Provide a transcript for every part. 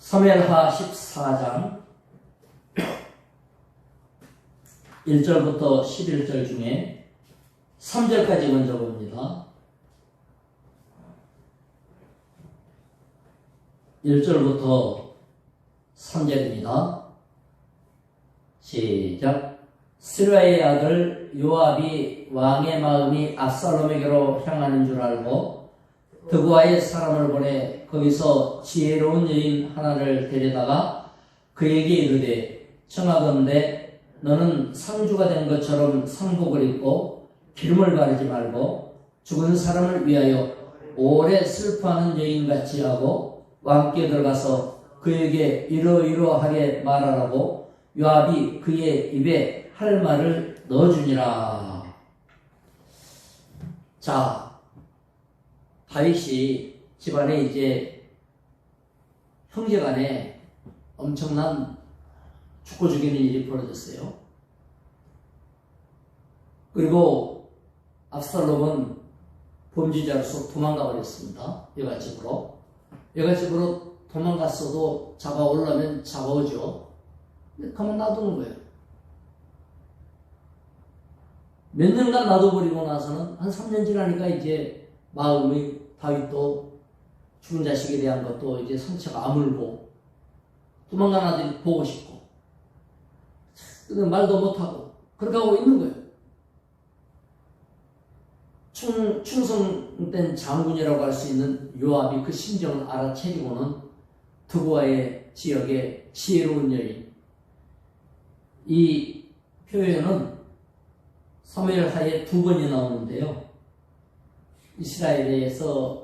사무엘하 14장 1절부터 11절 중에 3절까지 먼저 봅니다. 1절부터 3절입니다. 시작. 스루야의 아들 요압이 왕의 마음이 압살롬에게로 향하는 줄 알고 드고아의 사람을 보내 거기서 지혜로운 여인 하나를 데려다가 그에게 이르되 청하건대 너는 상주가 된 것처럼 상복을 입고 기름을 바르지 말고 죽은 사람을 위하여 오래 슬퍼하는 여인같이 하고 왕께 들어가서 그에게 이러이러하게 말하라고 요압이 그의 입에 할 말을 넣어주니라. 자, 다윗이 집안에 이제 형제간에 엄청난 죽고 죽이는 일이 벌어졌어요. 그리고 압살롬은 범죄자로서 도망가 버렸습니다. 여갓집으로. 여갓집으로 도망갔어도 잡아오려면 잡아오죠. 근데 가만 놔두는 거예요. 몇 년간 놔둬버리고 나서는 한 3년 지나니까 이제 마음이 다윗도 죽은 자식에 대한 것도 이제 상처가 아물고 도망간 아들이 보고 싶고 근데 말도 못하고 그렇게 하고 있는 거예요. 충성된 장군이라고 할 수 있는 요압이 그 심정을 알아채리고는 드고아의 지역의 지혜로운 여인, 이 표현은 사무엘하에 2번이 나오는데요. 이스라엘에서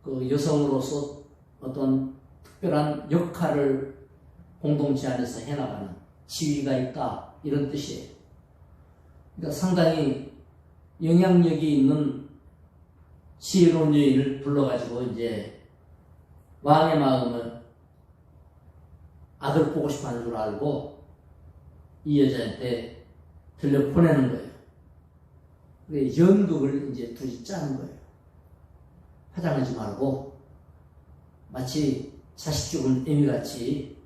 그 여성으로서 어떤 특별한 역할을 공동체 안에서 해나가는 지위가 있다, 이런 뜻이에요. 그러니까 상당히 영향력이 있는 지혜로운 여인을 불러가지고 이제 왕의 마음을 아들 보고 싶어 하는 줄 알고 이 여자한테 들려 보내는 거예요. 연극을 이제 둘이 짜는 거예요. 화장하지 말고 마치 자식 죽은 애미같이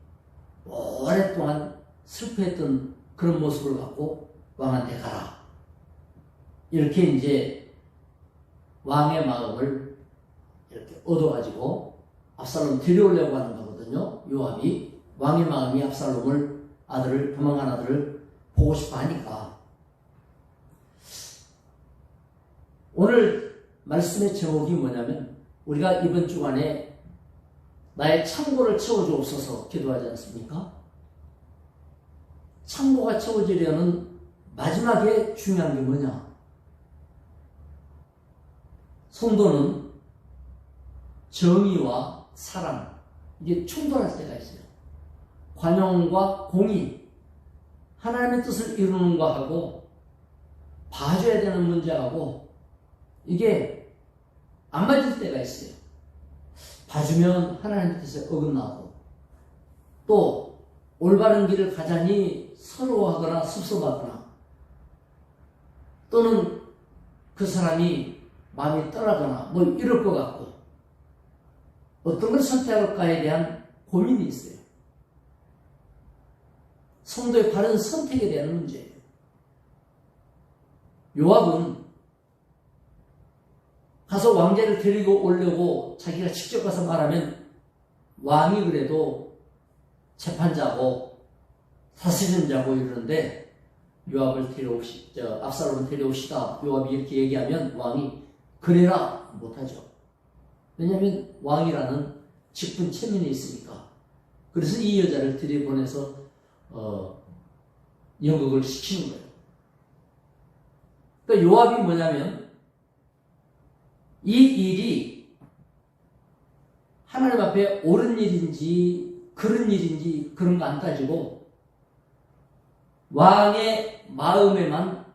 오랫동안 슬퍼했던 그런 모습을 갖고 왕한테 가라. 이렇게 이제 왕의 마음을 이렇게 얻어가지고 압살롬 데려오려고 하는 거거든요. 요압이 왕의 마음이 압살롬을 도망간 아들을 보고 싶어 하니까. 오늘 말씀의 제목이 뭐냐면 우리가 이번 주간에 나의 창고를 채워주옵소서 기도하지 않습니까? 창고가 채워지려는 마지막에 중요한 게 뭐냐? 성도는 정의와 사랑, 이게 충돌할 때가 있어요. 관용과 공의, 하나님의 뜻을 이루는 거하고 봐줘야 되는 문제하고 이게 안 맞을 때가 있어요. 봐주면 하나님의 뜻에 어긋나고 또 올바른 길을 가자니 서러워하거나 섭섭하거나 또는 그 사람이 마음이 떠나거나 뭐 이럴 것 같고 어떤 걸 선택할까에 대한 고민이 있어요. 성도의 바른 선택에 대한 문제예요. 요압은 가서 왕자를 데리고 오려고 자기가 직접 가서 말하면 왕이 그래도 재판자고 사실은자고 이러는데 압살롬을 데려옵시다. 요압이 이렇게 얘기하면 왕이 그래라 못하죠. 왜냐하면 왕이라는 직분 체면이 있으니까. 그래서 이 여자를 들여보내서 연극을 시키는 거예요. 그러니까 요압이 뭐냐면 이 일이 하나님 앞에 옳은 일인지 그런 일인지 그런 거 안 따지고 왕의 마음에만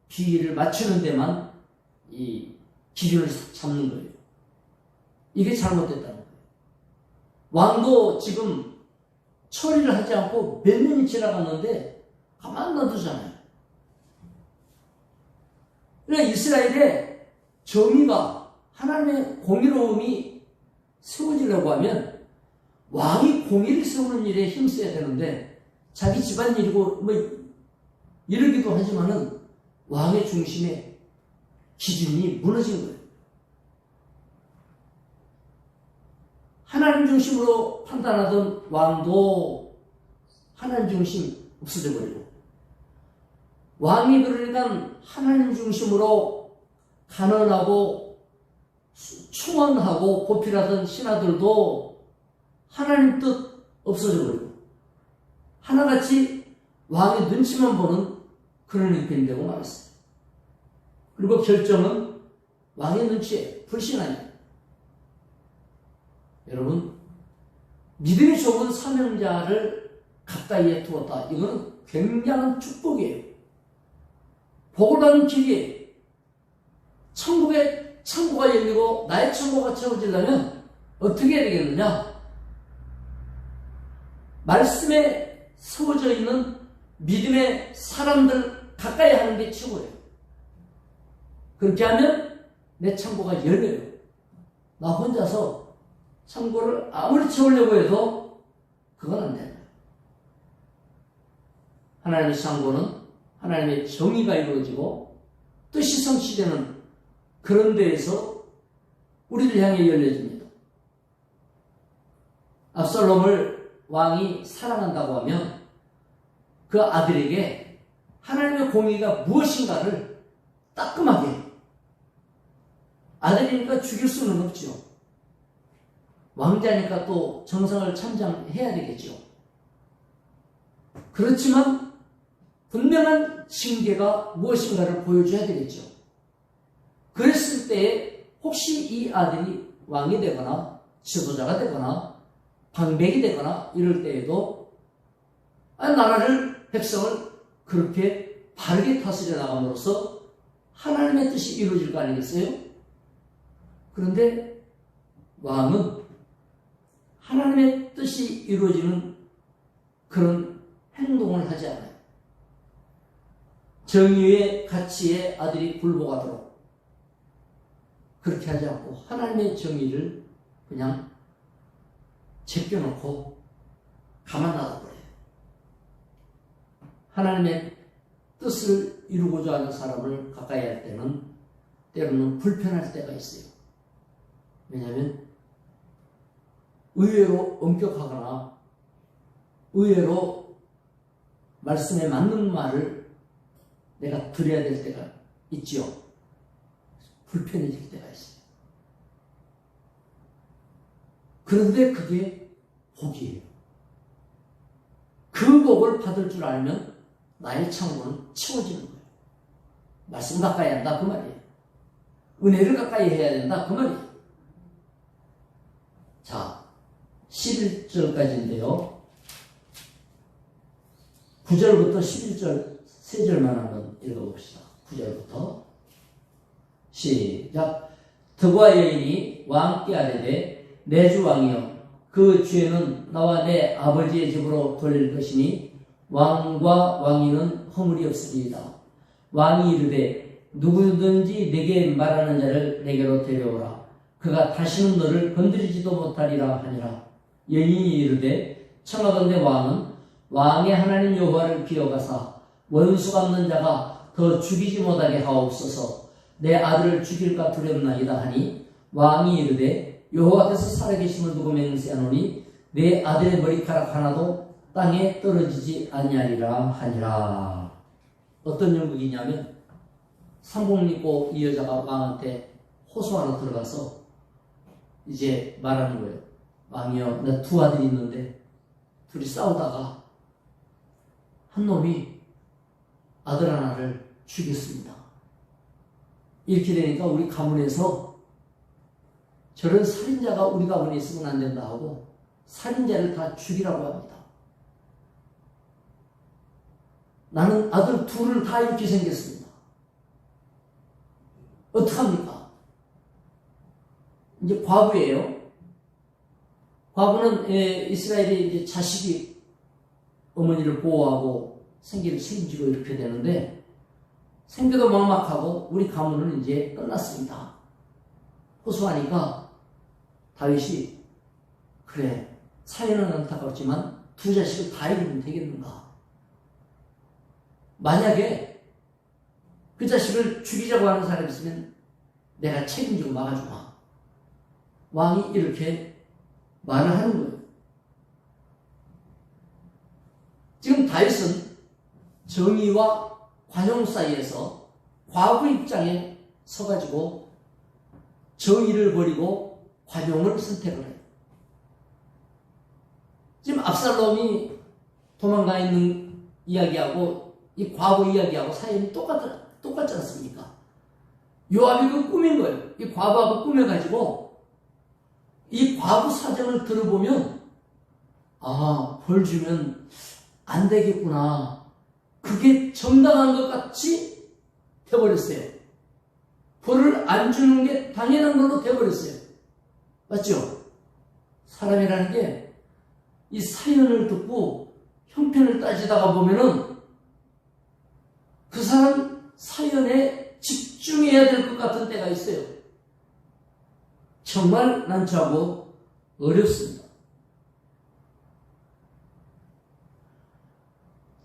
비위를 맞추는 데만 이 기준을 잡는 거예요. 이게 잘못됐다는 거예요. 왕도 지금 처리를 하지 않고 몇 년이 지나갔는데 가만 놔두잖아요. 그러니까 이스라엘의 정의가 하나님의 공의로움이 세워지려고 하면 왕이 공의를 세우는 일에 힘써야 되는데 자기 집안 일이고 뭐 이러기도 하지만은 왕의 중심에 기준이 무너진 거예요. 하나님 중심으로 판단하던 왕도 하나님 중심 없어져 버리고, 왕이 그러니까 하나님 중심으로 간언하고 충언하고 보필하던 신하들도 하나님 뜻 없어져 버리고, 하나같이 왕의 눈치만 보는 그런 형편이 되고 말았어요. 그리고 결정은 왕의 눈치에 불신하니. 여러분, 믿음이 좋은 사명자를 가까이에 두었다. 이거는 굉장한 축복이에요. 복을 받는 길이에요. 천국에 창고가 열리고 나의 창고가 채워지려면 어떻게 해야 되겠느냐? 말씀에 세워져 있는 믿음의 사람들 가까이 하는 게 최고예요. 그렇게 하면 내 창고가 열려요. 나 혼자서 창고를 아무리 채우려고 해도 그건 안 된다. 하나님의 창고는 하나님의 정의가 이루어지고 뜻이 성취되는 그런 데에서 우리를 향해 열려집니다. 압살롬을 왕이 사랑한다고 하면 그 아들에게 하나님의 공의가 무엇인가를 따끔하게, 아들이니까 죽일 수는 없죠. 왕자니까 또 정성을 참장해야 되겠죠. 그렇지만 분명한 징계가 무엇인가를 보여줘야 되겠죠. 그랬을 때에 혹시 이 아들이 왕이 되거나 지도자가 되거나 방백이 되거나 이럴 때에도 나라를, 백성을 그렇게 바르게 다스려 나감으로써 하나님의 뜻이 이루어질 거 아니겠어요? 그런데 왕은 하나님의 뜻이 이루어지는 그런 행동을 하지 않아요. 정의의 가치에 아들이 굴복하도록 그렇게 하지 않고 하나님의 정의를 그냥 제껴놓고 가만 놔둬버려요. 하나님의 뜻을 이루고자 하는 사람을 가까이 할 때는 때로는 불편할 때가 있어요. 왜냐하면 의외로 엄격하거나 의외로 말씀에 맞는 말을 내가 드려야 될 때가 있지요. 불편해질 때가 있어요. 그런데 그게 복이에요. 그 복을 받을 줄 알면 나의 창고는 채워지는 거예요. 말씀 가까이 한다 그 말이에요. 은혜를 가까이 해야 된다 그 말이에요. 자, 11절까지인데요. 9절부터 11절 세 절만 한번 읽어봅시다. 9절부터 시작. 드과 여인이 왕께 아뢰되 내 주 왕이여, 그 죄는 나와 내 아버지의 집으로 돌릴 것이니 왕과 왕위는 허물이 없으리이다. 왕이 이르되 누구든지 내게 말하는 자를 내게로 데려오라. 그가 다시는 너를 건드리지도 못하리라 하니라. 여인이 이르되 청하건대 왕은 왕의 하나님 여호와를 기억하사 원수 갚는 자가 더 죽이지 못하게 하옵소서. 내 아들을 죽일까 두렵나이다 하니 왕이 이르되 여호와께서 살아계심을 두고 맹세하노니 내 아들의 머리카락 하나도 땅에 떨어지지 아니하리라 하니라. 어떤 연극이냐면 상복 입고 이 여자가 왕한테 호소하러 들어가서 이제 말하는 거예요. 왕이여, 나 두 아들이 있는데 둘이 싸우다가 한 놈이 아들 하나를 죽였습니다. 이렇게 되니까 우리 가문에서 저런 살인자가 우리 가문에 있으면 안 된다 하고 살인자를 다 죽이라고 합니다. 나는 아들 둘을 다 이렇게 생겼습니다. 어떡합니까? 이제 과부예요. 과부는 이스라엘이 이제 자식이 어머니를 보호하고 생기를 책임지고 이렇게 되는데 생계도 막막하고 우리 가문은 이제 끝났습니다. 호소하니까 다윗이 그래, 사연은 안타깝지만 두 자식을 다 잃으면 되겠는가? 만약에 그 자식을 죽이자고 하는 사람이 있으면 내가 책임지고 막아주마. 왕이 이렇게 말을 하는 거예요. 지금 다윗은 정의와 관용 사이에서 과부 입장에 서가지고 정의를 버리고 관용을 선택을 해요. 지금 압살롬이 도망가 있는 이야기하고 이 과부 이야기하고 사연이 똑같지 않습니까? 요압이 그 꾸민 거예요. 이 과부하고 꾸며가지고 이 과부 사정을 들어보면 벌 주면 안 되겠구나. 그게 정당한 것 같이 돼버렸어요. 벌을 안 주는 게 당연한 걸로 돼버렸어요. 맞죠? 사람이라는 게 이 사연을 듣고 형편을 따지다가 보면은 그 사람 사연에 집중해야 될 것 같은 때가 있어요. 정말 난처하고 어렵습니다.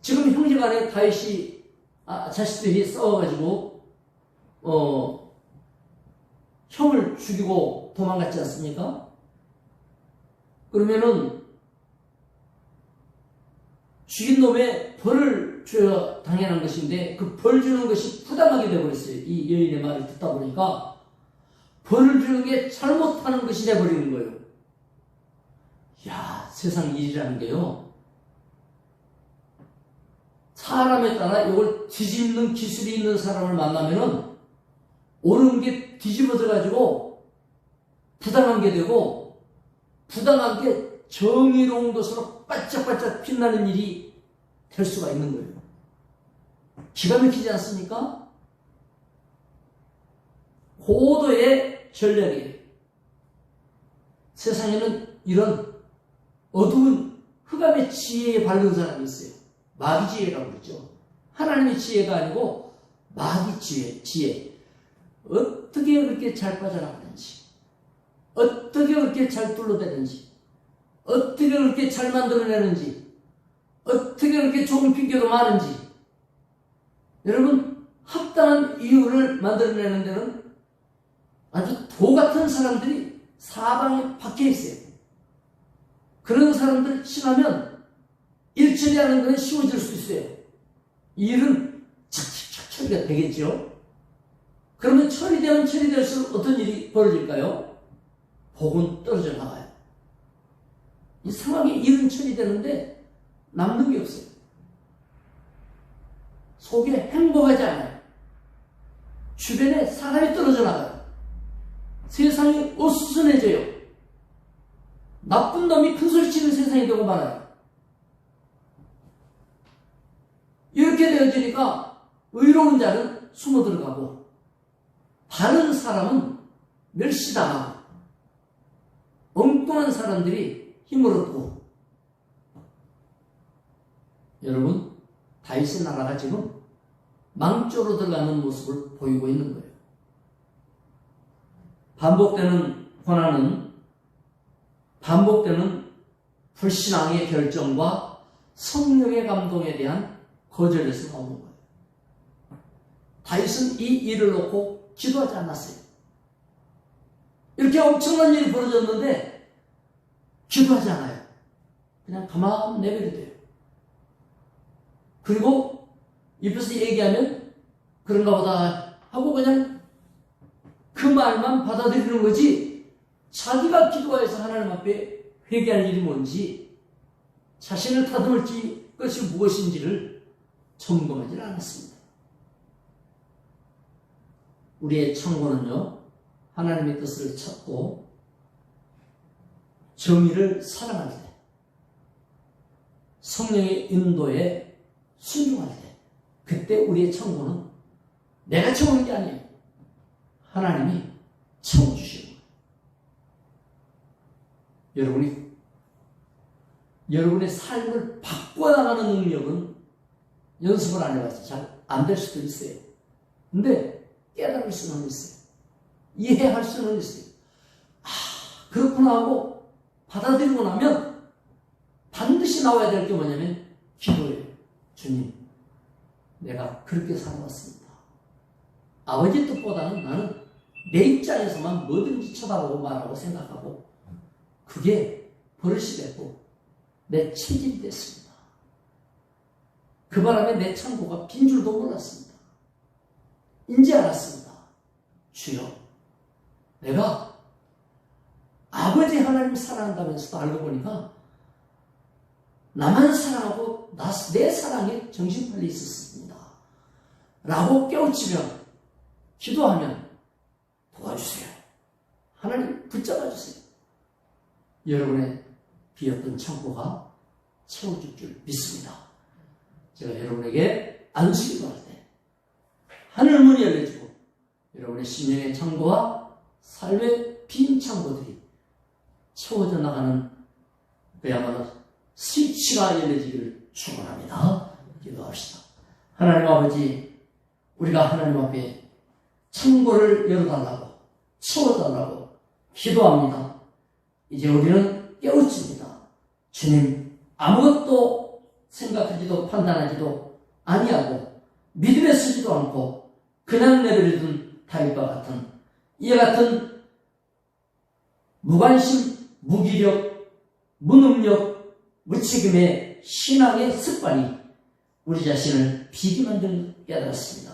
지금 형제간에 다윗이 자식들이 싸워가지고 형을 죽이고 도망갔지 않습니까? 그러면은 죽인 놈의 벌을 줘야 당연한 것인데 그 벌 주는 것이 부당하게 되어버렸어요. 이 여인의 말을 듣다 보니까 벌을 주는 게 잘못하는 것이 되어버리는 거예요. 야, 세상 일이라는 게요. 사람에 따라 이걸 뒤집는 기술이 있는 사람을 만나면은 옳은 게 뒤집어져가지고 부당한 게 되고 부당한 게 정의로운 것으로 반짝반짝 빛나는 일이 될 수가 있는 거예요. 기가 막히지 않습니까? 고도의 전략이에요. 세상에는 이런 어두운 흑암의 지혜에 바른 사람이 있어요. 마귀 지혜라고 그러죠. 하나님의 지혜가 아니고 마귀 지혜. 어떻게 그렇게 잘 빠져나가는지, 어떻게 그렇게 잘 둘러대는지, 어떻게 그렇게 잘 만들어내는지, 어떻게 그렇게 좋은 핑계도 많은지. 여러분, 합당한 이유를 만들어내는 데는 아주 도 같은 사람들이 사방에 박혀 있어요. 그런 사람들 친하면 일 처리하는 것은 쉬워질 수 있어요. 일은 착착착 처리가 되겠죠. 그러면 처리되면 처리될수록 어떤 일이 벌어질까요? 복은 떨어져 나가요. 이상하게 일은 처리되는데 남는 게 없어요. 속에 행복하지 않아요. 주변에 사람이 떨어져 나가요. 세상이 어수선해져요. 나쁜 놈이 큰 소리 치는 세상이 되고 말아요. 이렇게 되어지니까 의로운 자는 숨어 들어가고 바른 사람은 멸시당하고 엉뚱한 사람들이 힘을 얻고. 여러분, 다윗의 나라가 지금 망조로 들어가는 모습을 보이고 있는 거예요. 반복되는 고난은 반복되는 불신앙의 결정과 성령의 감동에 대한 거절에서 나오는 거예요. 다윗은 이 일을 놓고 기도하지 않았어요. 이렇게 엄청난 일이 벌어졌는데 기도하지 않아요. 그냥 가만 내버려 둬요. 그리고 옆에서 얘기하면 그런가 보다 하고 그냥 그 말만 받아들이는 거지, 자기가 기도해서 하나님 앞에 회개할 일이 뭔지, 자신을 다듬을 것이 무엇인지를 점검하지 않았습니다. 우리의 청구는요, 하나님의 뜻을 찾고 정의를 사랑할 때, 성령의 인도에 순종할 때, 그때 우리의 청구는 내가 청하는 게 아니에요. 하나님이 채워주시는 거예요. 여러분의 삶을 바꿔나가는 능력은 연습을 안 해봐서 잘 안 될 수도 있어요. 근데 깨달을 수는 있어요. 이해할 수는 있어요. 그렇구나 하고 받아들이고 나면 나와야 될 게 뭐냐면 기도예요. 주님, 내가 그렇게 살아왔습니다. 아버지 뜻보다는 나는 내 입장에서만 뭐든지 쳐다보고 말하고 생각하고 그게 버릇이 됐고 내 체질이 됐습니다. 그 바람에 내 창고가 빈 줄도 몰랐습니다. 인지 알았습니다. 주여, 내가 아버지 하나님 사랑한다면서도 알고 보니까 나만 사랑하고 내 사랑에 정신 팔려 있었습니다. 라고 깨우치면, 기도하면 도와주세요. 하나님 붙잡아 주세요. 여러분의 비었던 창고가 채워줄 줄 믿습니다. 제가 여러분에게 안수 기도할 때 하늘 문이 열려지고 여러분의 심령의 창고와 삶의 빈 창고들이 채워져 나가는 그야말로 스위치가 열려지기를 축원합니다. 기도합시다. 하나님 아버지, 우리가 하나님 앞에 창고를 열어달라고 채워달라고 기도합니다. 이제 우리는 깨우칩니다. 주님, 아무것도 생각하지도 판단하지도 아니하고 믿음에 쓰지도 않고 그냥 내버려둔 다윗과 같은 이와 같은 무관심, 무기력, 무능력, 무책임의 신앙의 습관이 우리 자신을 비게 만드는 깨달았습니다.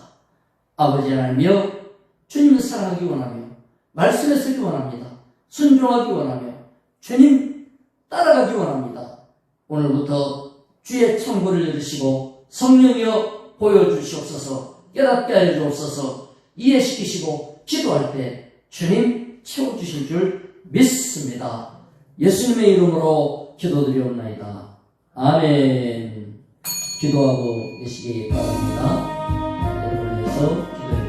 아버지 하나님이여, 주님을 사랑하기 원하며 말씀에 쓰기 원합니다. 순종하기 원하며 주님 따라가기 원합니다. 오늘부터 주의 창고를 열으시고 성령이여 보여주시옵소서, 깨닫게 하여 주옵소서, 이해시키시고 기도할 때 주님 채워주실 줄 믿습니다. 예수님의 이름으로 기도드리옵나이다. 아멘. 기도하고 계시기 바랍니다. 여러분에서 기도해